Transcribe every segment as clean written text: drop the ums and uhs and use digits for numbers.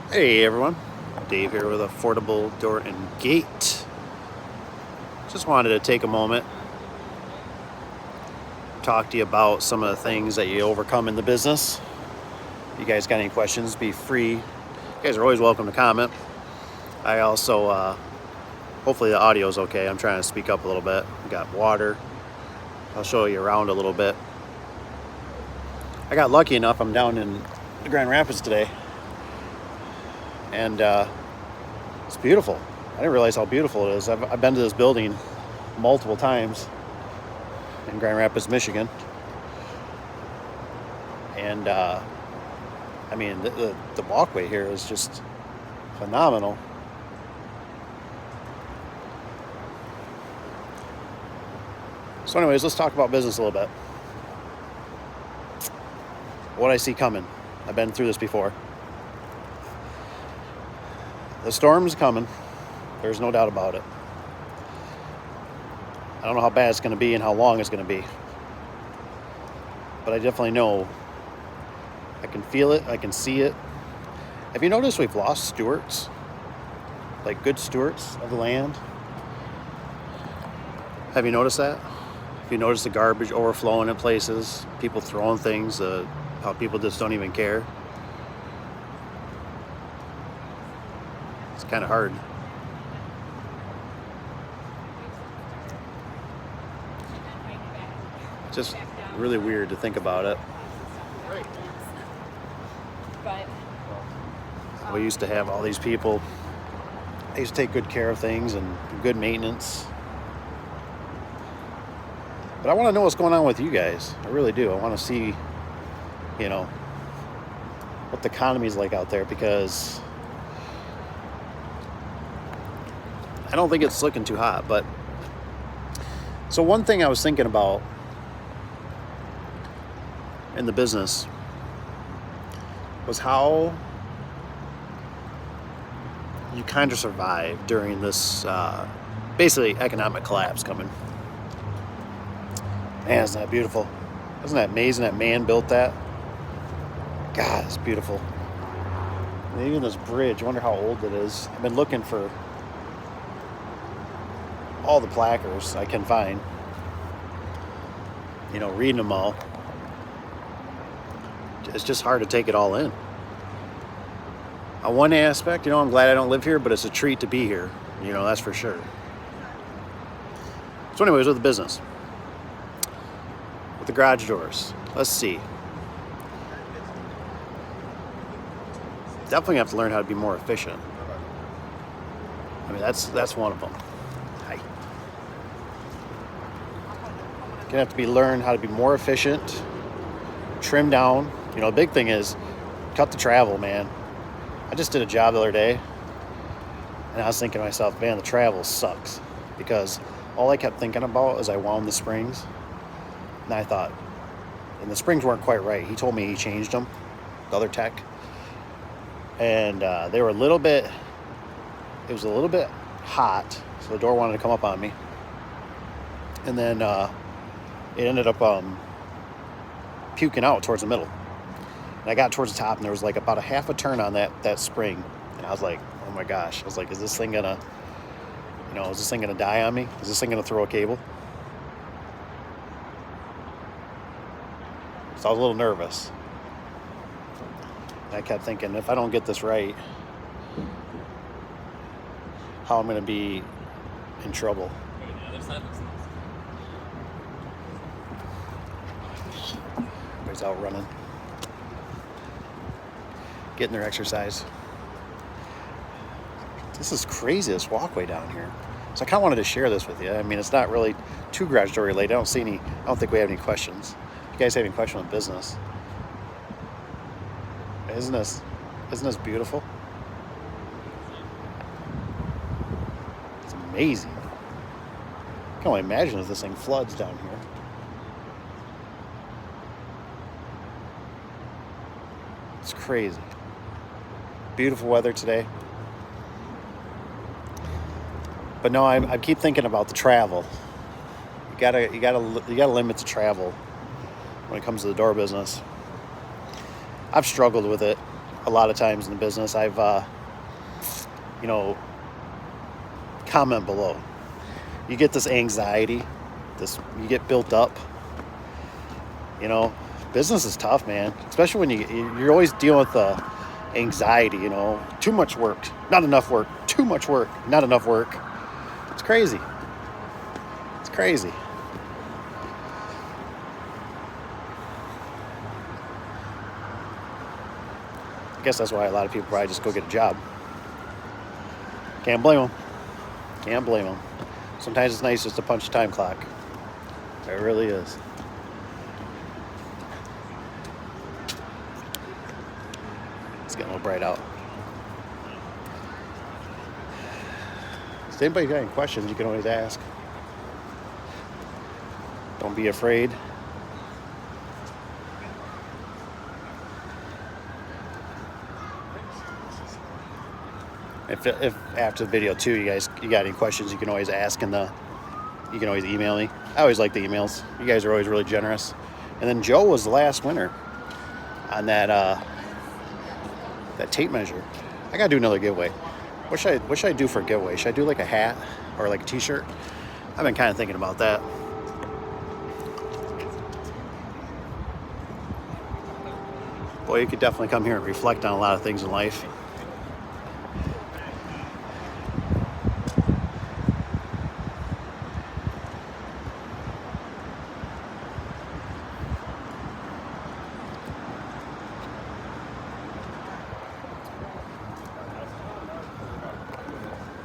Hey everyone, Dave here with Affordable Door and Gate. Just wanted to take a moment, talk to you about some of the things that you overcome in the business. If you guys got any questions, be free. You guys are always welcome to comment. I also, hopefully the audio is okay. I'm trying to speak up a little bit. We got water. I'll show you around a little bit. I got lucky enough, I'm down in the Grand Rapids today. And it's beautiful. I didn't realize how beautiful it is. I've been to this building multiple times in Grand Rapids, Michigan. And I mean, the walkway here is just phenomenal. So anyways, let's talk about business a little bit. What I see coming. I've been through this before. The storm's coming. There's no doubt about it. I don't know how bad it's going to be and how long it's going to be. But I definitely know. I can feel it. I can see it. Have you noticed we've lost stewards? Like good stewards of the land? Have you noticed that? Have you noticed the garbage overflowing in places? People throwing things, how people just don't even care? It's kind of hard. Just really weird to think about it. We used to have all these people. They used to take good care of things and good maintenance. But I want to know what's going on with you guys. I really do. I want to see, what the economy is like out there, because I don't think it's looking too hot. But so one thing I was thinking about in the business was how you kind of survive during this basically economic collapse coming. Man, isn't that beautiful? Isn't that amazing that man built that? God, it's beautiful. And even this bridge, I wonder how old it is. I've been looking for all the placards I can find. Reading them all. It's just hard to take it all in. On one aspect, I'm glad I don't live here, but it's a treat to be here. That's for sure. So anyways, with the business. With the garage doors. Let's see. Definitely have to learn how to be more efficient. I mean, that's one of them. Gonna have to learn how to be more efficient, trim down. The big thing is cut the travel, man. I just did a job the other day, and I was thinking to myself, man, the travel sucks, because all I kept thinking about is I wound the springs, and I thought, and the springs weren't quite right. He told me he changed them, the other tech, and they were it was a little bit hot, so the door wanted to come up on me, and then it ended up puking out towards the middle. And I got towards the top, and there was like about a half a turn on that spring, and I was like, oh my gosh. I was like, is this thing gonna die on me? Is this thing gonna throw a cable? So I was a little nervous. And I kept thinking, if I don't get this right, how I'm gonna be in trouble. Everybody's out running, getting their exercise. This is crazy, this walkway down here. So I kind of wanted to share this with you. I mean, it's not really too garage door related. I don't think we have any questions. If you guys have any questions on business, isn't this beautiful? It's amazing. I can only imagine if this thing floods down here. It's crazy. Beautiful weather today. But no, I keep thinking about the travel. You gotta limit the travel when it comes to the door business. I've struggled with it. a lot of times in the business, I've, comment below. You get this anxiety, you get built up. Business is tough, man. Especially when you're always dealing with the anxiety, too much work, not enough work, too much work, not enough work. It's crazy. It's crazy. I guess that's why a lot of people probably just go get a job. Can't blame them. Can't blame them. Sometimes it's nice just to punch a time clock. It really is. It's getting a little bright out. If anybody got any questions, you can always ask. Don't be afraid. If after the video too, you got any questions, you can always ask you can always email me. I always like the emails. You guys are always really generous. And then Joe was the last winner on that tape measure. I gotta do another giveaway. What should I do for a giveaway? Should I do like a hat or like a t-shirt? I've been kind of thinking about that. Boy, you could definitely come here and reflect on a lot of things in life.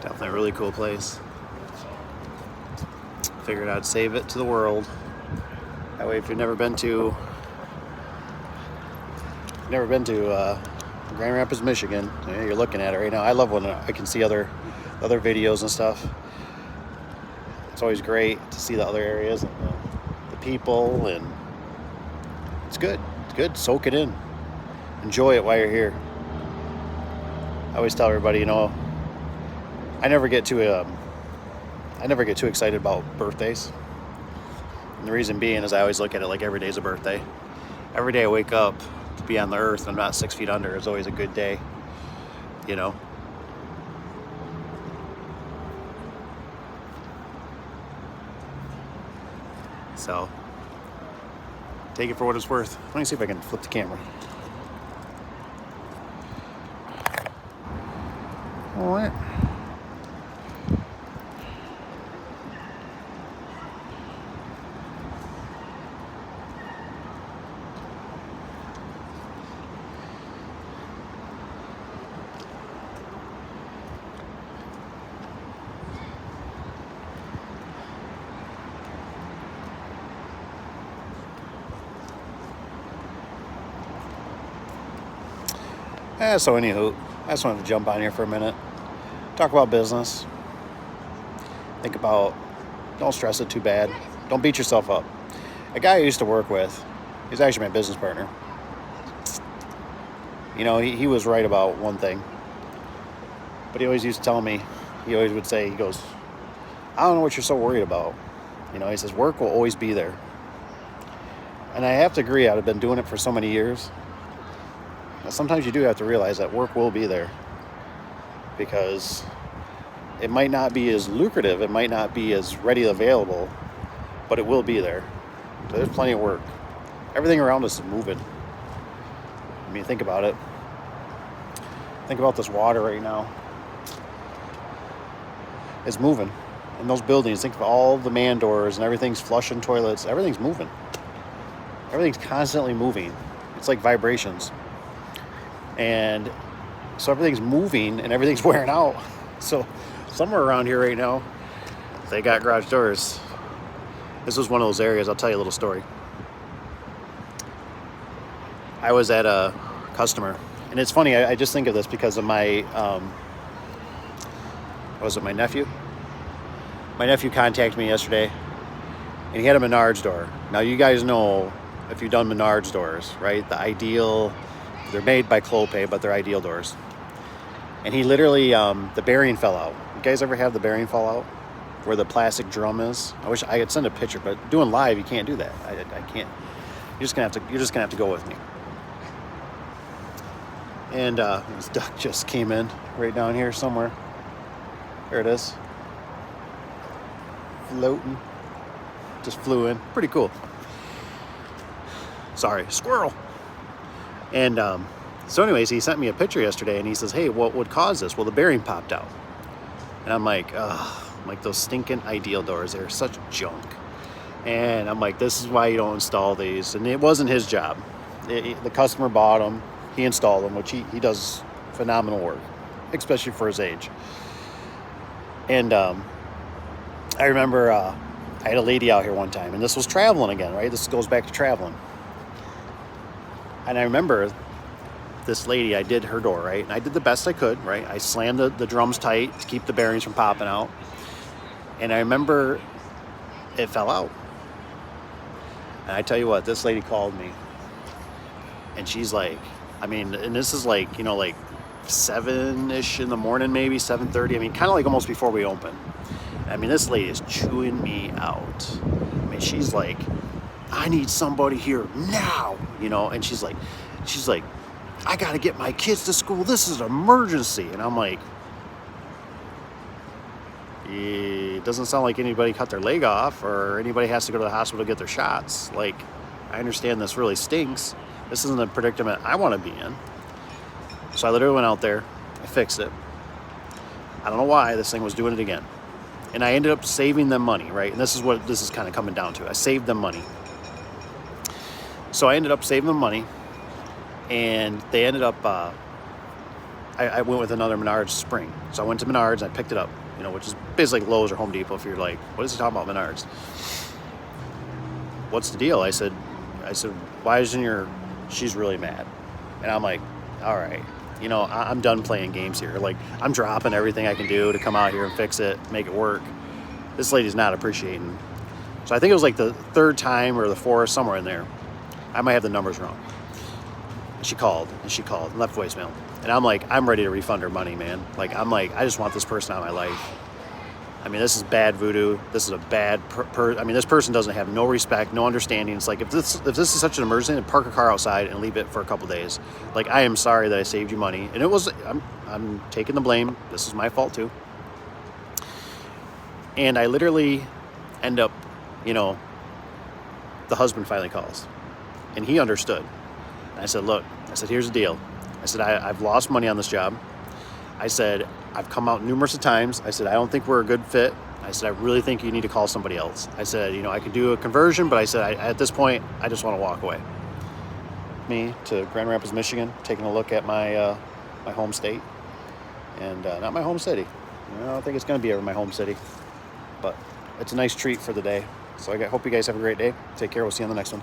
Definitely a really cool place. Figured I'd save it to the world. That way, if you've never been to Grand Rapids, Michigan, you're looking at it right now. I love when I can see other videos and stuff. It's always great to see the other areas and the people, and it's good. It's good. Soak it in. Enjoy it while you're here. I always tell everybody, I never get too excited about birthdays. And the reason being is I always look at it like every day's a birthday. Every day I wake up to be on the earth and I'm not 6 feet under is always a good day, So take it for what it's worth. Let me see if I can flip the camera. All right. So anywho, I just wanted to jump on here for a minute, talk about business, think about, don't stress it too bad, don't beat yourself up. A guy I used to work with, he's actually my business partner. He was right about one thing, but he always used to tell me, he always would say, he goes, I don't know what you're so worried about. He says, work will always be there. And I have to agree, I've been doing it for so many years. Sometimes you do have to realize that work will be there, because it might not be as lucrative, it might not be as ready available, but it will be there. So there's plenty of work. Everything around us is moving. Think about it. Think about this water right now. It's moving. In those buildings, think of all the man doors and everything's flushing toilets. Everything's moving. Everything's constantly moving. It's like vibrations. And so everything's moving and everything's wearing out. So somewhere around here right now, they got garage doors. This was one of those areas. I'll tell you a little story. I was at a customer, and it's funny, I just think of this because of my my nephew? My nephew contacted me yesterday, and he had a Menards door. Now, you guys know, if you've done Menards doors, right? The ideal, they're made by Clopay, but they're ideal doors. And he literally, the bearing fell out. You guys ever have the bearing fall out? Where the plastic drum is? I wish I could send a picture, but doing live, you can't do that. I can't. You're just gonna have to go with me. And this duck just came in right down here somewhere. There it is. Floating. Just flew in. Pretty cool. Sorry, squirrel. And so anyways, he sent me a picture yesterday and he says, hey, what would cause this? Well, the bearing popped out. And I'm like, ugh, like those stinking Ideal doors, they're such junk. And I'm like, this is why you don't install these. And it wasn't his job. The customer bought them. He installed them, which he does phenomenal work, especially for his age. And I remember I had a lady out here one time, and this was traveling again, right? This goes back to traveling. And I remember this lady, I did her door, right? And I did the best I could, right? I slammed the drums tight to keep the bearings from popping out. And I remember it fell out. And I tell you what, this lady called me. And she's like, I mean, and this is like, you know, like 7-ish in the morning, maybe 7:30. I mean, kind of like almost before we open. I mean, this lady is chewing me out. I mean, she's like, I need somebody here now, you know? And she's like, I got to get my kids to school. This is an emergency. And I'm like, it doesn't sound like anybody cut their leg off or anybody has to go to the hospital to get their shots. Like, I understand this really stinks. This isn't a predicament I want to be in. So I literally went out there, I fixed it. I don't know why this thing was doing it again. And I ended up saving them money, right? And this is what this is kind of coming down to. I saved them money. So I ended up saving them money. And they ended up, I went with another Menards spring. So I went to Menards and I picked it up, you know, which is basically like Lowe's or Home Depot if you're like, what is he talking about, Menards? What's the deal? I said, why isn't your... She's really mad. And I'm like, all right, you know, I'm done playing games here. Like, I'm dropping everything I can do to come out here and fix it, make it work. This lady's not appreciating. So I think it was like the third time or the fourth, somewhere in there. I might have the numbers wrong. She called and left voicemail. And I'm like, I'm ready to refund her money, man. Like, I'm like, I just want this person out of my life. I mean, this is bad voodoo. This is a bad I mean, this person doesn't have no respect, no understanding. It's like, if this is such an emergency, then park a car outside and leave it for a couple days. Like, I am sorry that I saved you money. And it was, I'm taking the blame. This is my fault too. And I literally end up, you know, the husband finally calls. And he understood. And I said, look, here's the deal. I said, I've lost money on this job. I said, I've come out numerous of times. I said, I don't think we're a good fit. I said, I really think you need to call somebody else. I said, you know, I could do a conversion, but I said, at this point, I just want to walk away. Me to Grand Rapids, Michigan, taking a look at my my home state. And not my home city. You know, I don't think it's going to be ever my home city. But it's a nice treat for the day. So I hope you guys have a great day. Take care. We'll see you on the next one.